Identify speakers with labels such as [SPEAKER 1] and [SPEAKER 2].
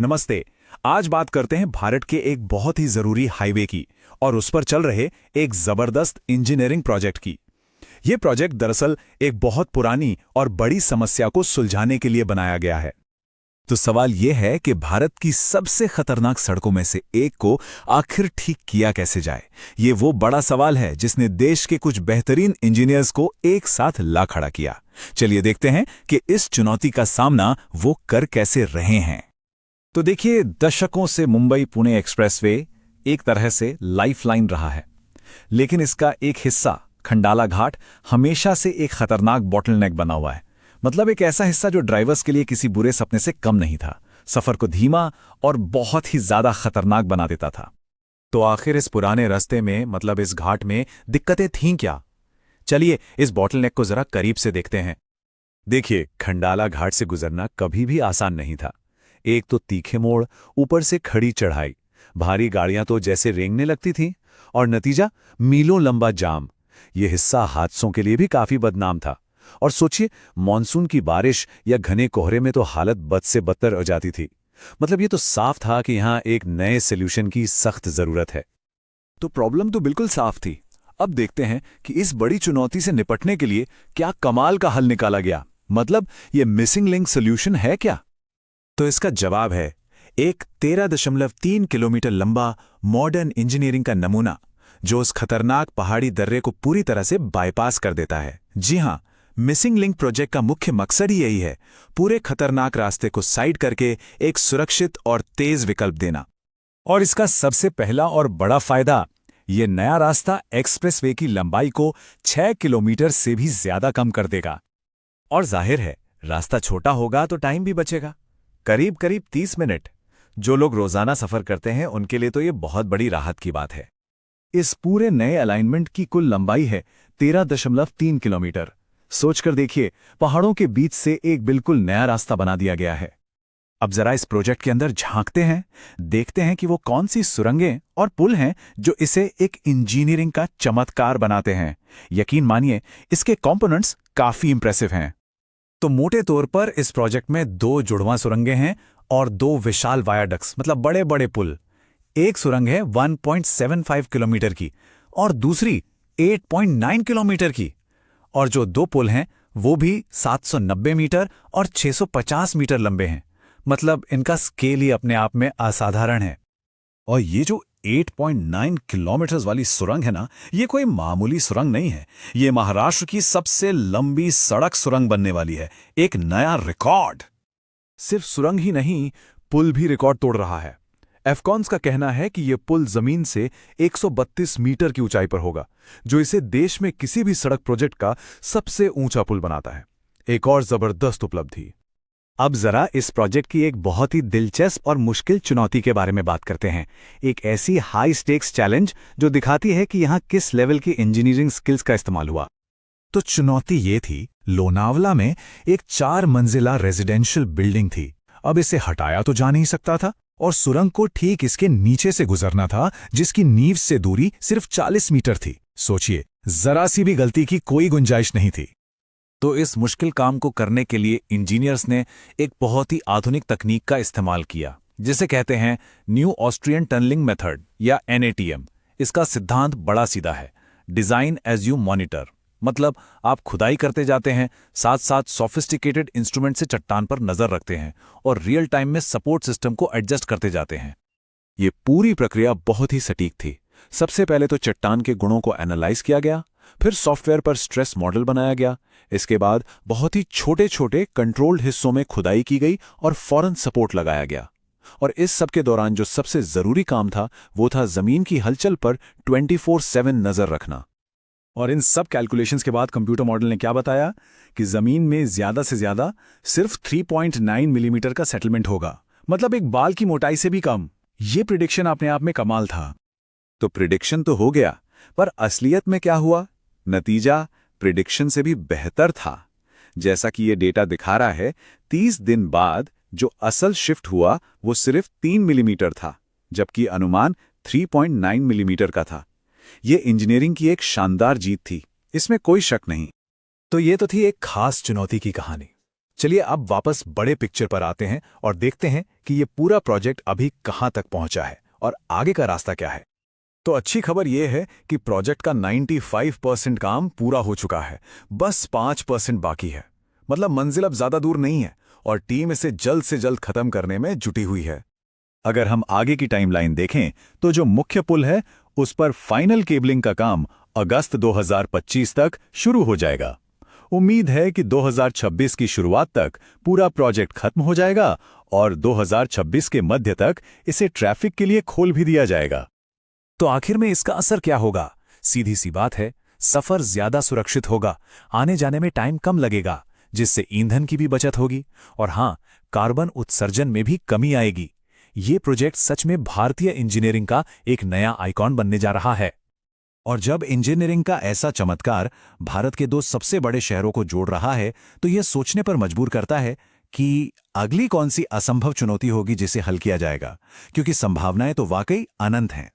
[SPEAKER 1] नमस्ते। आज बात करते हैं भारत के एक बहुत ही जरूरी हाईवे की और उस पर चल रहे एक जबरदस्त इंजीनियरिंग प्रोजेक्ट की। ये प्रोजेक्ट दरअसल एक बहुत पुरानी और बड़ी समस्या को सुलझाने के लिए बनाया गया है। तो सवाल यह है कि भारत की सबसे खतरनाक सड़कों में से एक को आखिर ठीक किया कैसे जाए। ये वो बड़ा सवाल है जिसने देश के कुछ बेहतरीन इंजीनियर्स को एक साथ ला खड़ा किया। चलिए देखते हैं कि इस चुनौती का सामना वो कर कैसे रहे हैं। तो देखिए, दशकों से मुंबई पुणे एक्सप्रेसवे एक तरह से लाइफलाइन रहा है, लेकिन इसका एक हिस्सा खंडाला घाट हमेशा से एक खतरनाक बॉटलनेक बना हुआ है। मतलब एक ऐसा हिस्सा जो ड्राइवर्स के लिए किसी बुरे सपने से कम नहीं था, सफर को धीमा और बहुत ही ज्यादा खतरनाक बना देता था। तो आखिर इस पुराने रास्ते में, मतलब इस घाट में दिक्कतें थीं क्या? चलिए इस बॉटलनेक को जरा करीब से देखते हैं। देखिए, खंडाला घाट से गुजरना कभी भी आसान नहीं था। एक तो तीखे मोड़, ऊपर से खड़ी चढ़ाई, भारी गाड़ियां तो जैसे रेंगने लगती थीं, और नतीजा मीलों लंबा जाम। ये हिस्सा हादसों के लिए भी काफी बदनाम था। और सोचिए, मॉनसून की बारिश या घने कोहरे में तो हालत बद से बदतर हो जाती थी। मतलब ये तो साफ था कि यहां एक नए सॉल्यूशन की सख्त जरूरत है। तो प्रॉब्लम तो बिल्कुल साफ थी। अब देखते हैं कि इस बड़ी चुनौती से निपटने के लिए क्या कमाल का हल निकाला गया। मतलब ये मिसिंग लिंक सॉल्यूशन है क्या? तो इसका जवाब है एक 13.3 किलोमीटर लंबा मॉडर्न इंजीनियरिंग का नमूना, जो उस खतरनाक पहाड़ी दर्रे को पूरी तरह से बाईपास कर देता है। जी हां, मिसिंग लिंक प्रोजेक्ट का मुख्य मकसद ही यही है, पूरे खतरनाक रास्ते को साइड करके एक सुरक्षित और तेज विकल्प देना। और इसका सबसे पहला और बड़ा फायदा, ये नया रास्ता एक्सप्रेसवे की लंबाई को 6 किलोमीटर से भी ज्यादा कम कर देगा। और जाहिर है, रास्ता छोटा होगा तो टाइम भी बचेगा, करीब करीब 30 मिनट। जो लोग रोजाना सफर करते हैं उनके लिए तो ये बहुत बड़ी राहत की बात है। इस पूरे नए अलाइनमेंट की कुल लंबाई है 13.3 किलोमीटर। सोचकर देखिए, पहाड़ों के बीच से एक बिल्कुल नया रास्ता बना दिया गया है। अब जरा इस प्रोजेक्ट के अंदर झांकते हैं, देखते हैं कि वो कौन सी सुरंगें और पुल हैं जो इसे एक इंजीनियरिंग का चमत्कार बनाते हैं। यकीन मानिए, इसके कंपोनेंट्स काफी इंप्रेसिव हैं। तो मोटे तौर पर इस प्रोजेक्ट में 2 जुड़वां सुरंगें हैं और 2 विशाल वायाडक्ट्स, मतलब बड़े बड़े पुल। एक सुरंग है 1.75 किलोमीटर की और दूसरी 8.9 किलोमीटर की। और जो 2 पुल हैं वो भी 790 मीटर और 650 मीटर लंबे हैं। मतलब इनका स्केल ही अपने आप में असाधारण है। और ये जो 8.9 किलोमीटर्स वाली सुरंग है ना, ये कोई मामूली सुरंग नहीं है। ये महाराष्ट्र की सबसे लंबी सड़क सुरंग बनने वाली है। एक नया रिकॉर्ड। सिर्फ सुरंग ही नहीं, पुल भी रिकॉर्ड तोड़ रहा है। एफकॉन्स का कहना है कि यह पुल जमीन से 132 मीटर की ऊंचाई पर होगा, जो इसे देश में किसी भी सड़क प्रोजेक्ट का सबसे ऊंचा पुल बनाता है। एक और जबरदस्त उपलब्धि। अब जरा इस प्रोजेक्ट की एक बहुत ही दिलचस्प और मुश्किल चुनौती के बारे में बात करते हैं। एक ऐसी हाई स्टेक्स चैलेंज जो दिखाती है कि यहां किस लेवल की इंजीनियरिंग स्किल्स का इस्तेमाल हुआ। तो चुनौती ये थी, लोनावला में एक 4 मंजिला रेजिडेंशियल बिल्डिंग थी। अब इसे हटाया तो जा नहीं सकता था और सुरंग को ठीक इसके नीचे से गुजरना था, जिसकी नींव से दूरी सिर्फ 40 मीटर थी। सोचिए, जरा सी भी गलती की कोई गुंजाइश नहीं थी। तो इस मुश्किल काम को करने के लिए इंजीनियर्स ने एक बहुत ही आधुनिक तकनीक का इस्तेमाल किया, जिसे कहते हैं न्यू ऑस्ट्रियन टनलिंग मेथड या NATM। इसका सिद्धांत बड़ा सीधा है, डिजाइन एज यू मॉनिटर। मतलब आप खुदाई करते जाते हैं, साथ साथ सोफिस्टिकेटेड इंस्ट्रूमेंट से चट्टान पर नजर रखते हैं और रियल टाइम में सपोर्ट सिस्टम को एडजस्ट करते जाते हैं। ये पूरी प्रक्रिया बहुत ही सटीक थी। सबसे पहले तो चट्टान के गुणों को एनालाइज किया गया, फिर सॉफ्टवेयर पर स्ट्रेस मॉडल बनाया गया। इसके बाद बहुत ही छोटे छोटे कंट्रोल्ड हिस्सों में खुदाई की गई और फौरन सपोर्ट लगाया गया। और इस सब के दौरान जो सबसे जरूरी काम था वो था जमीन की हलचल पर 24/7 नजर रखना। और इन सब कैलकुलेशंस के बाद कंप्यूटर मॉडल ने क्या बताया कि जमीन में ज्यादा से ज्यादा सिर्फ 3.9 मिलीमीटर का सेटलमेंट होगा, मतलब एक बाल की मोटाई से भी कम। ये प्रिडिक्शन अपने आप में कमाल था। तो प्रिडिक्शन तो हो गया, पर असलियत में क्या हुआ? नतीजा प्रिडिक्शन से भी बेहतर था। जैसा कि ये डेटा दिखा रहा है, 30 दिन बाद जो असल शिफ्ट हुआ वो सिर्फ 3 मिलीमीटर था, जबकि अनुमान 3.9 मिलीमीटर का था। ये इंजीनियरिंग की एक शानदार जीत थी, इसमें कोई शक नहीं। तो ये तो थी एक खास चुनौती की कहानी। चलिए अब वापस बड़े पिक्चर पर आते हैं और देखते हैं कि ये पूरा प्रोजेक्ट अभी कहाँ तक पहुंचा है और आगे का रास्ता क्या है। तो अच्छी खबर यह है कि प्रोजेक्ट का 95% काम पूरा हो चुका है, बस 5% बाकी है। मतलब मंजिल अब ज्यादा दूर नहीं है और टीम इसे जल्द से जल्द खत्म करने में जुटी हुई है। अगर हम आगे की टाइमलाइन देखें तो जो मुख्य पुल है उस पर फाइनल केबलिंग का काम अगस्त 2025 तक शुरू हो जाएगा। उम्मीद है कि 2026 की शुरुआत तक पूरा प्रोजेक्ट खत्म हो जाएगा और 2026 के मध्य तक इसे ट्रैफिक के लिए खोल भी दिया जाएगा। तो आखिर में इसका असर क्या होगा? सीधी सी बात है, सफर ज्यादा सुरक्षित होगा, आने जाने में टाइम कम लगेगा, जिससे ईंधन की भी बचत होगी और हां, कार्बन उत्सर्जन में भी कमी आएगी। ये प्रोजेक्ट सच में भारतीय इंजीनियरिंग का एक नया आइकॉन बनने जा रहा है। और जब इंजीनियरिंग का ऐसा चमत्कार भारत के 2 सबसे बड़े शहरों को जोड़ रहा है, तो यह सोचने पर मजबूर करता है कि अगली कौन सी असंभव चुनौती होगी जिसे हल किया जाएगा, क्योंकि संभावनाएं तो वाकई अनंत हैं।